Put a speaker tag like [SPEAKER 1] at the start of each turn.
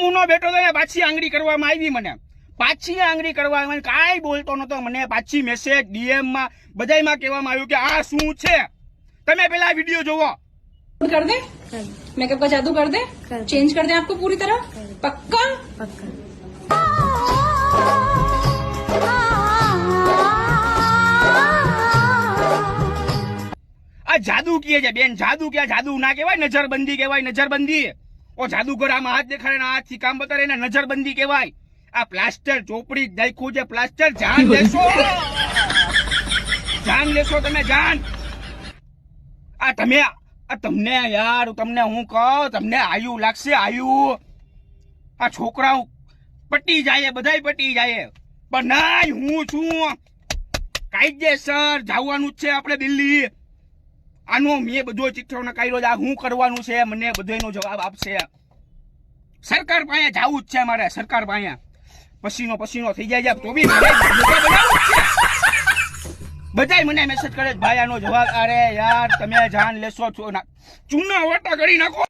[SPEAKER 1] હું નો બેઠો તો પાછી આંગળી કરવામાં આવી મને, પાછી આંગળી કરવામાં, કાંઈ બોલતો નતો, મને પાછી મેસેજ ડીએમ માં બધાયમાં કહેવામાં આવ્યું કે આ શું છે, તમે પેલા વિડીયો જોવો।
[SPEAKER 2] कर दे, मेकअप का जादू कर दे, चेंज कर दे आपको पूरी तरह, पक्का?
[SPEAKER 1] આ જાદુ કીએ છે બેન, જાદુ ક્યાં, જાદુ ના કહેવાય, નજરબંધી કહેવાય, નજરબંધી। ઓ જાદુગર આમાં હાથ દેખાડે ને હાથથી કામ બતાડે ને નજરબંધી કહેવાય। આ પ્લાસ્ટર ચોપડી નાખ્યું છે, પ્લાસ્ટર, જાન લેશો, જાન લેશો તમે, જાન। આ તમે, આ તમને યાર, તમને હું કહું, તમને આયુ લાગશે, આયુ। આ છોકરાઓ પટી જાય, બધાય પટી જાય, પણ નાય, હું છું કાયદેસર, જવાનું જ છે આપણે દિલ્હી। આનો મેં બધો ચિઠ્ઠો નકાર્યો, આ હું કરવાનું છે, મને બધાનો જવાબ આપશે। સરકાર પાસે જવું જ છે મારે, સરકાર પાસે પસીનો પસીનો થઈ જાય તો બી બધાય મને મેસેજ કરે ભાઈ આનો જવાબ, અરે યાર તમે જાન લેશો, ચૂના વટા કરી નાખો।